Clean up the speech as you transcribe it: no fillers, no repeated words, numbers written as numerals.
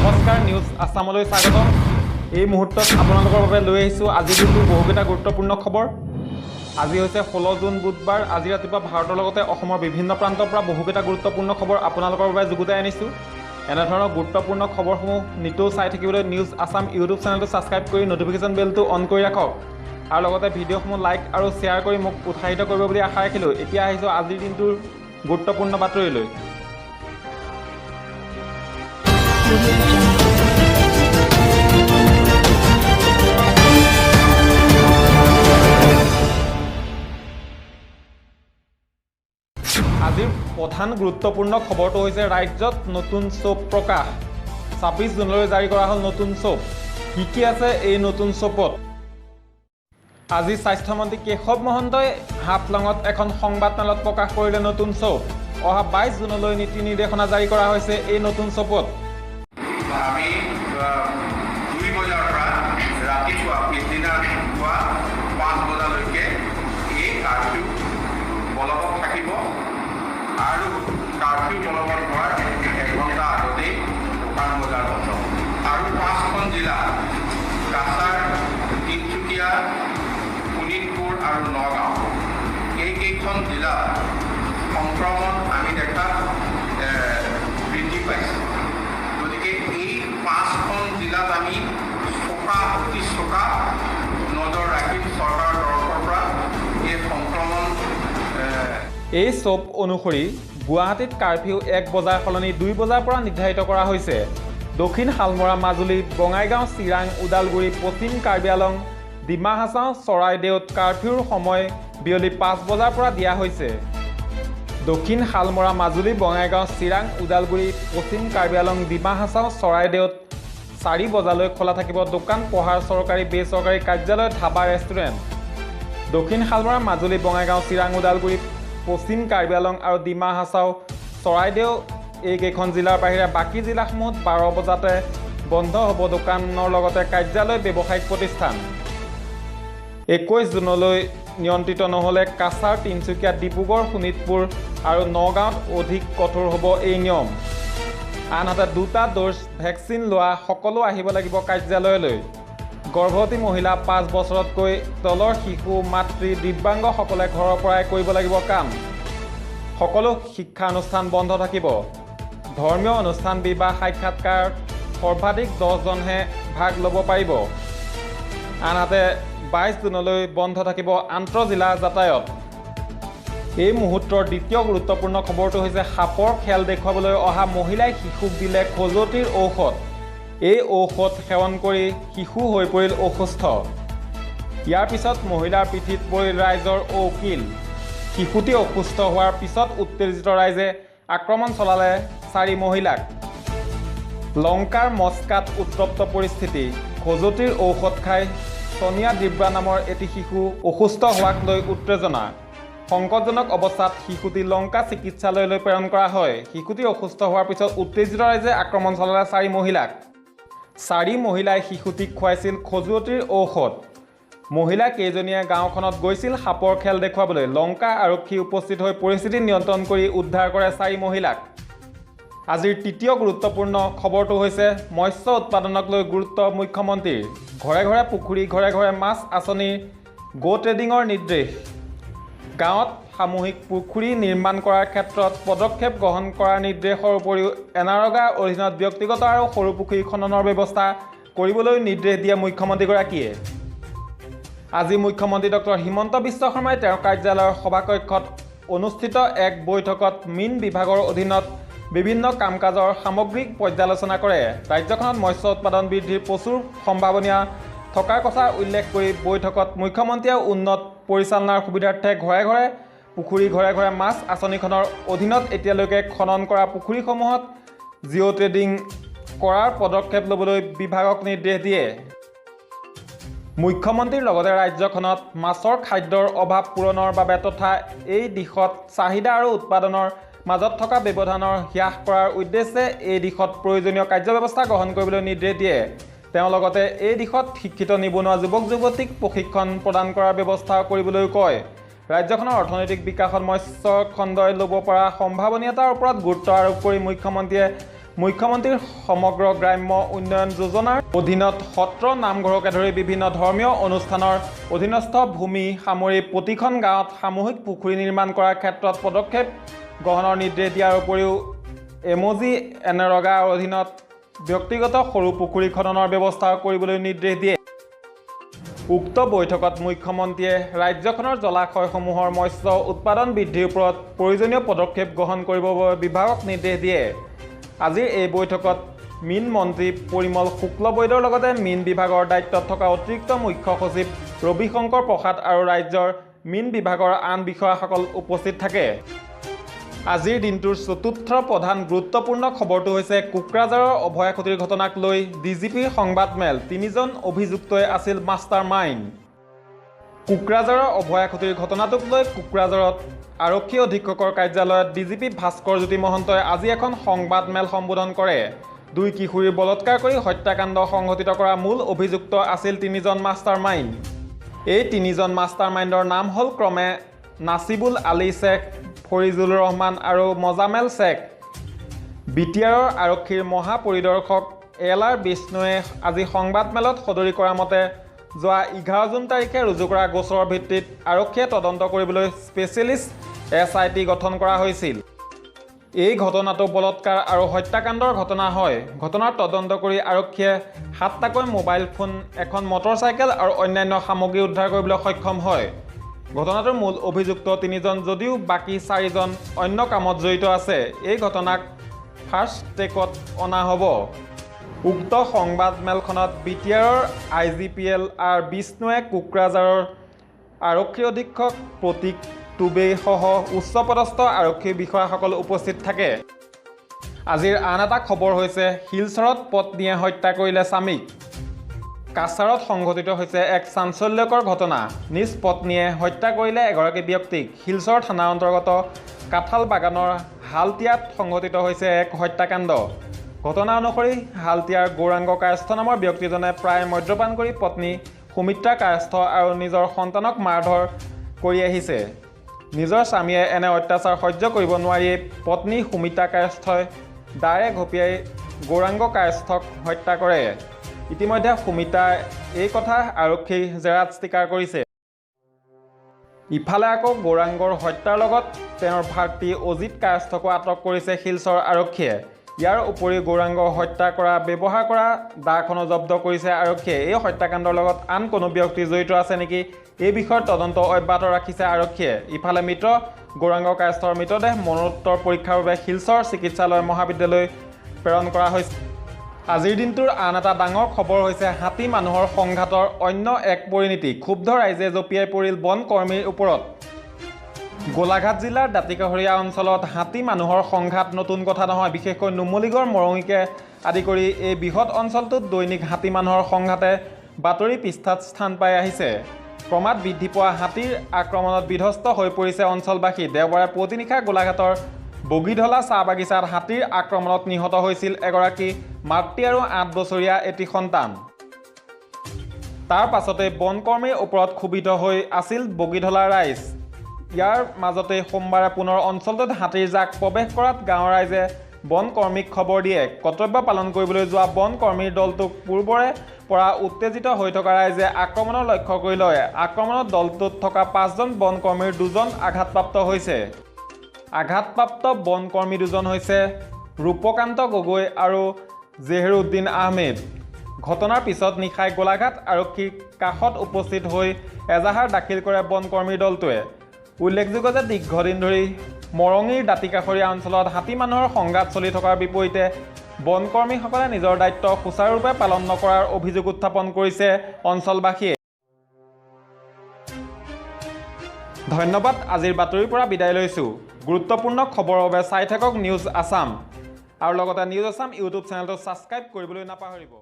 নমস্কাৰ নিউজ আসামলৈ স্বাগতম এই মুহূৰ্তত আপোনালোকৰ বাবে লৈ আহিছোঁ আজি দিনটোৰ বহুকেইটা গুৰুত্বপূৰ্ণ খবৰ আজি হৈছে 16 জুন বুধবাৰ আজি ৰাতিপুৱা ভাৰতৰ লগতে অসমৰ বিভিন্ন প্ৰান্তৰ পৰা বহুকেইটা গুৰুত্বপূৰ্ণ খবৰ আপোনালোকৰ বাবে যুগুতাই আনিছোঁ এনেধৰণৰ গুৰুত্বপূৰ্ণ খবৰসমূহ নিতৌ চাই থাকিবলৈ নিউজ আসাম ইউটিউব চেনেলটো ছাবস্ক্ৰাইব কৰি নটিফিকেশ্যন বেলটো অন কৰি ৰাখক আৰু লগতে ভিডিঅ'সমূহ লাইক আৰু শ্বেয়াৰ কৰি মোক উৎসাহিত কৰিব বুলি আশা ৰাখিলোঁ এতিয়া আহিছোঁ আজিৰ দিনটোৰ গুৰুত্বপূৰ্ণ বাতৰিলৈ আজিৰ প্ৰধান গুৰুত্বপূৰ্ণ খবৰটো হৈছে ৰাজ্যত নতুন চোপ প্ৰকাশ 26 জুনলৈ জাৰি কৰা হ'ল নতুন চোপ কি আছে এই নতুন চোপত আজি স্বাস্থ্যমন্ত্ৰী কেশৱ মহন্তই হাফলঙত এখন সংবাদমেলত প্ৰকাশ কৰিলে নতুন চোপ অহা 22 জুনলৈ নীতি নিৰ্দেশনা জাৰি কৰা হৈছে এই নতুন চোপত আমি 2 বজাৰ পৰা ৰাতিপুৱা পিছদিনা পুৱা 5 বজালৈকে এই কাৰ্ফিউ বলবৎ থাকিব আৰু কাৰ্ফিউ বলবৎ হোৱাৰ 1 ঘণ্টা আগতেই দোকান বজাৰ বন্ধ আৰু 5খন জিলা কাছাৰ তিনিচুকীয়া শোণিতপুৰ আৰু নগাঁও এইকেইখন জিলা সংক্ৰমণ আমি দেখা বৃদ্ধি পাইছে গতিকে এই 5খন জিলাত আমি অতি চোকা নজৰ ৰাখিম চৰকাৰৰ তৰফৰ পৰা এই সংক্ৰমণ এই চোপ অনুসৰি গুৱাহাটীত কাৰ্ফিউ 1 বজাৰ সলনি 2 বজাৰ পৰা নিৰ্ধাৰিত কৰা হৈছে দক্ষিণ শালমৰা মাজুলী বঙাইগাঁও চিৰাং ওদালগুৰি পশ্চিম কাৰ্বি আলং ডিমা হাছাও চৰাইদেউত কাৰ্ফিউৰ সময় বিয়লি 5 বজাৰ পৰা দিয়া হৈছে দক্ষিণ শালমৰা মাজুলী বঙাইগাঁও চিৰাং ওদালগুৰি পশ্চিম কাৰ্বি আলং ডিমা হাছাও চৰাইদেউত 4 বজালৈ খোলা থাকিব দোকান পোহাৰ চৰকাৰী বেচৰকাৰী কাৰ্যালয় ধাবা ৰেষ্টুৰেণ্ট দক্ষিণ শালমৰা মাজুলী বঙাইগাঁও চিৰাং ওদালগুৰি পশ্চিম কাৰ্বি আলং আৰু ডিমা হাছাও চৰাইদেউ এইকেইখন জিলাৰ বাহিৰে বাকী জিলাসমূহত 12 বজাতে বন্ধ হ'ব দোকানৰ লগতে কাৰ্যালয় ব্যৱসায়িক প্ৰতিষ্ঠান 21 জুনলৈ নিয়ন্ত্ৰিত নহ'লে কাছাৰ তিনিচুকীয়া ডিব্ৰুগড় শোণিতপুৰ আৰু নগাঁৱত অধিক কঠোৰ হ'ব এই নিয়ম আনহাতে 2টা ড'জ ভেকচিন লোৱা সকলো আহিব লাগিব কাৰ্যালয়লৈ গৰ্ভৱতী মহিলা 5 বছৰতকৈ তলৰ শিশু মাতৃ দিব্যাংগসকলে ঘৰৰ পৰাই কৰিব লাগিব কাম সকলো শিক্ষানুষ্ঠান বন্ধ থাকিব ধৰ্মীয় অনুষ্ঠান বিবাহ সাক্ষাৎকাৰ সৰ্বাধিক 10 জনহে ভাগ ল'ব পাৰিব আনহাতে 22 জুনলৈ বন্ধ থাকিব আন্তঃজিলা যাতায়াত এই মুহূৰ্তৰ দ্বিতীয় গুৰুত্বপূৰ্ণ খবৰটো হৈছে সাপৰ খেল দেখুৱাবলৈ অহা মহিলাই শিশুক দিলে খজুৱতিৰ ঔষধ এই ঔষধ সেৱন কৰি শিশু হৈ পৰিল অসুস্থ ইয়াৰ পিছত মহিলাৰ পিঠিত পৰিল ৰাইজৰ ঔকিল শিশুটি অসুস্থ হোৱাৰ পিছত উত্তেজিত ৰাইজে আক্ৰমণ চলালে 4 মহিলাক লংকাৰ মস্কাত উত্তপ্ত পৰিস্থিতি খজুৱতিৰ ঔষধ খাই সোনিয়া দিব্ৰা নামৰ এটি শিশু অসুস্থ হোৱাক লৈ উত্তেজনা সংকটজনক অৱস্থাত শিশুটি লংকা চিকিৎসালয়লৈ প্ৰেৰণ কৰা হয় শিশুটি অসুস্থ হোৱাৰ পিছত উত্তেজিত ৰাইজে আক্ৰমণ চলালে 4 মহিলাক 4 মহিলাই শিশুটিক খুৱাইছিল খজুৱতিৰ ঔষধ মহিলা কেইজনীয়ে গাঁওখনত গৈছিল সাপৰ খেল দেখুৱাবলৈ লংকা আৰক্ষী উপস্থিত হৈ পৰিস্থিতি নিয়ন্ত্ৰণ কৰি উদ্ধাৰ কৰে 4 মহিলাক আজিৰ তৃতীয় গুৰুত্বপূৰ্ণ খবৰটো হৈছে মৎস্য উৎপাদনক লৈ গুৰুত্ব মুখ্যমন্ত্ৰীৰ ঘৰে ঘৰে পুখুৰী ঘৰে ঘৰে মাছ আঁচনিৰ গো ট্ৰেডিঙৰ নিৰ্দেশ গাঁৱত সামূহিক পুখুৰী নিৰ্মাণ কৰাৰ ক্ষেত্ৰত পদক্ষেপ গ্ৰহণ কৰাৰ নিৰ্দেশৰ উপৰিও এনাৰগাৰ অধীনত ব্যক্তিগত আৰু সৰু পুখুৰী খননৰ ব্যৱস্থা কৰিবলৈ নিৰ্দেশ দিয়ে মুখ্যমন্ত্ৰীগৰাকীয়ে আজি মুখ্যমন্ত্ৰী ডক্টৰ হিমন্ত বিশ্ব শৰ্মাই তেওঁৰ কাৰ্যালয়ৰ সভাকক্ষত অনুষ্ঠিত এক বৈঠকত মীন বিভাগৰ অধীনত বিভিন্ন কাম কাজৰ সামগ্ৰিক পৰ্যালোচনা কৰে ৰাজ্যখনত মৎস্য উৎপাদন বৃদ্ধিৰ প্ৰচুৰ সম্ভাৱনীয় থকাৰ কথা উল্লেখ কৰি বৈঠকত মুখ্যমন্ত্ৰীয়ে উন্নত পৰিচালনাৰ সুবিধাৰ্থে ঘৰে ঘৰে পুখুৰী ঘৰে ঘৰে মাছ আঁচনিখনৰ অধীনত এতিয়ালৈকে খনন কৰা পুখুৰীসমূহত জিঅ' ট্ৰেডিং কৰাৰ পদক্ষেপ ল'বলৈ বিভাগক নিৰ্দেশ দিয়ে মুখ্যমন্ত্ৰীৰ লগতে ৰাজ্যখনত মাছৰ খাদ্যৰ অভাৱ পূৰণৰ বাবে তথা এই দিশত চাহিদা আৰু উৎপাদনৰ মাজত থকা ব্যৱধানৰ হ্ৰাস কৰাৰ উদ্দেশ্যে এই দিশত প্ৰয়োজনীয় কাৰ্যব্যৱস্থা গ্ৰহণ কৰিবলৈ নিৰ্দেশ দিয়ে তেওঁ লগতে এই দিশত শিক্ষিত নিবনুৱা যুৱক যুৱতীক প্ৰশিক্ষণ প্ৰদান কৰাৰ ব্যৱস্থা কৰিবলৈ কয় ৰাজ্যখনৰ অৰ্থনৈতিক বিকাশত মৎস্য খণ্ডই ল'ব পৰা সম্ভাৱনীয়তাৰ ওপৰত গুৰুত্ব আৰোপ কৰি মুখ্যমন্ত্ৰীয়ে মুখ্যমন্ত্ৰীৰ সমগ্ৰ গ্ৰাম্য উন্নয়ন যোজনাৰ অধীনত সত্ৰ নামঘৰকে ধৰি বিভিন্ন ধৰ্মীয় অনুষ্ঠানৰ অধীনস্থ ভূমি সামৰি প্ৰতিখন গাঁৱত সামূহিক পুখুৰী নিৰ্মাণ কৰাৰ ক্ষেত্ৰত পদক্ষেপ গ্ৰহণৰ নিৰ্দেশ দিয়াৰ উপৰিও এমজি এনৰেগাৰ অধীনত ব্যক্তিগত সৰু পুখুৰী খননৰ ব্যৱস্থা কৰিবলৈ নিৰ্দেশ দিয়ে। উক্ত বৈঠকত মুখ্যমন্ত্ৰীয়ে ৰাজ্যখনৰ জলাশয়সমূহৰ মৎস্য উৎপাদন বৃদ্ধিৰ ওপৰত প্ৰয়োজনীয় পদক্ষেপ গ্ৰহণ কৰিবৰ বাবে বিভাগক নিৰ্দেশ দিয়ে। আজিৰ এই বৈঠকত মীন মন্ত্ৰী পৰিমল শুক্লবৈদ্যৰ লগতে মীন বিভাগৰ দায়িত্বত থকা অতিৰিক্ত মুখ্য সচিব ৰবিশংকৰ প্ৰসাদ আৰু ৰাজ্যৰ মীন বিভাগৰ আন বিষয়াসকল উপস্থিত থাকে। আজিৰ দিনটোৰ চতুৰ্থ প্ৰধান গুৰুত্বপূৰ্ণ খবৰটো হৈছে কোকৰাঝাৰৰ অভয়াক্ষতিৰ ঘটনাক লৈ ডিজিপিৰ সংবাদমেল। 3জন অভিযুক্তই আছিল মাষ্টাৰ মাইণ্ড। কোকৰাঝাৰৰ অভয়াক্ষতিৰ ঘটনাটোক লৈ কোকৰাঝাৰত আৰক্ষী অধীক্ষকৰ কাৰ্যালয়ত ডিজিপি ভাস্কৰ জ্যোতি মহন্তই আজি এখন সংবাদমেল সম্বোধন কৰে। 2 কিশোৰীৰ বলৎকাৰ কৰি হত্যাকাণ্ড সংঘটিত কৰা মূল অভিযুক্ত আছিল 3জন মাষ্টাৰ মাইণ্ড। এই 3জন মাষ্টাৰ মাইণ্ডৰ নাম হ'ল ক্ৰমে নাচিবুল আলী শ্বেখ, ফৰিজুল ৰহমান আৰু মজামেল শ্বেখ। বিটিআৰৰ আৰক্ষীৰ মহাপৰিদৰ্শক LR বিষ্ণুৱে আজি সংবাদমেলত সদৰি কৰা মতে যোৱা 11 জুন তাৰিখে ৰুজু কৰা গোচৰৰ ভিত্তিত আৰক্ষীয়ে তদন্ত কৰিবলৈ স্পেচিয়েলিষ্ট SIT গঠন কৰা হৈছিল। এই ঘটনাটো বলৎকাৰ আৰু হত্যাকাণ্ডৰ ঘটনা হয়। ঘটনাৰ তদন্ত কৰি আৰক্ষীয়ে 7টাকৈ মোবাইল ফোন, এখন মটৰচাইকেল আৰু অন্যান্য সামগ্ৰী উদ্ধাৰ কৰিবলৈ সক্ষম হয়। ঘটনাটোৰ মূল অভিযুক্ত 3জন যদিও বাকী 4জন অন্য কামত জড়িত আছে। এই ঘটনাক ফাৰ্ষ্ট ট্ৰেকত অনা হ'ব। উক্ত সংবাদমেলখনত বিটিআৰৰ IGPL R বিষ্ণুৱে, কোকৰাঝাৰৰ আৰক্ষী অধীক্ষক প্ৰতীক টুবেই সহ উচ্চপদস্থ আৰক্ষী বিষয়াসকল উপস্থিত থাকে। আজিৰ আন এটা খবৰ হৈছে শিলচৰত পত্নীয়ে হত্যা কৰিলে স্বামীক। কাছাৰত সংঘটিত হৈছে এক চাঞ্চল্যকৰ ঘটনা। নিজ পত্নীয়ে হত্যা কৰিলে এগৰাকী ব্যক্তিক। শিলচৰ থানাৰ অন্তৰ্গত কাঁঠাল বাগানৰ হালতিয়াত সংঘটিত হৈছে এক হত্যাকাণ্ড। ঘটনা অনুসৰি হালতিয়াৰ গৌৰাংগ কায়স্থ নামৰ ব্যক্তিজনে প্ৰায় মদ্যপান কৰি পত্নী সুমিত্ৰা কায়স্থ আৰু নিজৰ সন্তানক মাৰধৰ কৰি আহিছে। নিজৰ স্বামীয়ে এনে অত্যাচাৰ সহ্য কৰিব নোৱাৰিয়ে পত্নী সুমিত্ৰা কায়স্থই দাৰে ঘপিয়াই গৌৰাংগ কায়স্থক হত্যা কৰে। ইতিমধ্যে সুমিত্ৰাই এই কথা আৰক্ষীৰ জেৰাত স্বীকাৰ কৰিছে। ইফালে আকৌ গৌৰাংগৰ হত্যাৰ লগত তেওঁৰ ভাতৃ অজিত কায়স্থকো আটক কৰিছে শিলচৰ আৰক্ষীয়ে। ইয়াৰ উপৰিও গৌৰাংগ হত্যা কৰা ব্যৱহাৰ কৰা দাখনো জব্দ কৰিছে আৰক্ষীয়ে। এই হত্যাকাণ্ডৰ লগত আন কোনো ব্যক্তি জড়িত আছে নেকি, এই বিষয়ত তদন্ত অব্যাহত ৰাখিছে আৰক্ষীয়ে। ইফালে মৃত গৌৰাংগ কায়স্থৰ মৃতদেহ মৰণোত্তৰ পৰীক্ষাৰ বাবে শিলচৰ চিকিৎসালয় মহাবিদ্যালয় প্ৰেৰণ কৰা হৈছে। আজিৰ দিনটোৰ আন এটা ডাঙৰ খবৰ হৈছে হাতী মানুহৰ সংঘাতৰ অন্য এক পৰিণতি। ক্ষুব্ধ ৰাইজে জঁপিয়াই পৰিল বন কৰ্মীৰ ওপৰত। গোলাঘাট জিলাৰ দাঁতিকাষৰীয়া অঞ্চলত হাতী মানুহৰ সংঘাত নতুন কথা নহয়। বিশেষকৈ নুমলীগড় মৰঙীকে আদি কৰি এই বৃহৎ অঞ্চলটোত দৈনিক হাতী মানুহৰ সংঘাতে বাতৰি পৃষ্ঠাত স্থান পাই আহিছে। ক্ৰমাৎ বৃদ্ধি পোৱা হাতীৰ আক্ৰমণত বিধ্বস্ত হৈ পৰিছে অঞ্চলবাসী। দেওবাৰে পুৱতি নিশা গোলাঘাটৰ বগীধলা চাহ বাগিচাত হাতীৰ আক্ৰমণত নিহত হৈছিল এগৰাকী মাতৃ আৰু 8 বছৰীয়া এটি সন্তান। তাৰ পাছতে বনকৰ্মীৰ ওপৰত ক্ষোভিত হৈ আছিল বগীধলা ৰাইজ। ইয়াৰ মাজতে সোমবাৰে পুনৰ অঞ্চলটোত হাতীৰ জাক প্ৰৱেশ কৰাত গাঁৱৰ ৰাইজে বনকৰ্মীক খবৰ দিয়ে। কৰ্তব্য পালন কৰিবলৈ যোৱা বনকৰ্মীৰ দলটোক পূৰ্বৰে পৰা উত্তেজিত হৈ থকা ৰাইজে আক্ৰমণৰ লক্ষ্য কৰি লয়। আক্ৰমণত দলটোত থকা 5জন বনকৰ্মীৰ 2জন আঘাতপ্ৰাপ্ত হৈছে। আঘাতপ্ৰাপ্ত বনকৰ্মী 2জন হৈছে ৰূপকান্ত গগৈ আৰু জেহেৰুদ্দিন আহমেদ। ঘটনাৰ পিছত নিশাই গোলাঘাট আৰক্ষীৰ কাষত উপস্থিত হৈ এজাহাৰ দাখিল কৰে বনকৰ্মীৰ দলটোৱে। উল্লেখযোগ্য যে দীৰ্ঘদিন ধৰি মৰঙীৰ দাঁতিকাষৰীয়া অঞ্চলত হাতী মানুহৰ সংঘাত চলি থকাৰ বিপৰীতে বনকৰ্মীসকলে নিজৰ দায়িত্ব সুচাৰুৰূপে পালন নকৰাৰ অভিযোগ উত্থাপন কৰিছে অঞ্চলবাসীয়ে। ধন্যবাদ। আজিৰ বাতৰিৰ পৰা বিদায় লৈছোঁ। গুৰুত্বপূৰ্ণ খবৰৰ বাবে চাই থাকক নিউজ আছাম আৰু লগতে নিউজ আছাম ইউটিউব চেনেলটো ছাবস্ক্ৰাইব কৰিবলৈ নাপাহৰিব।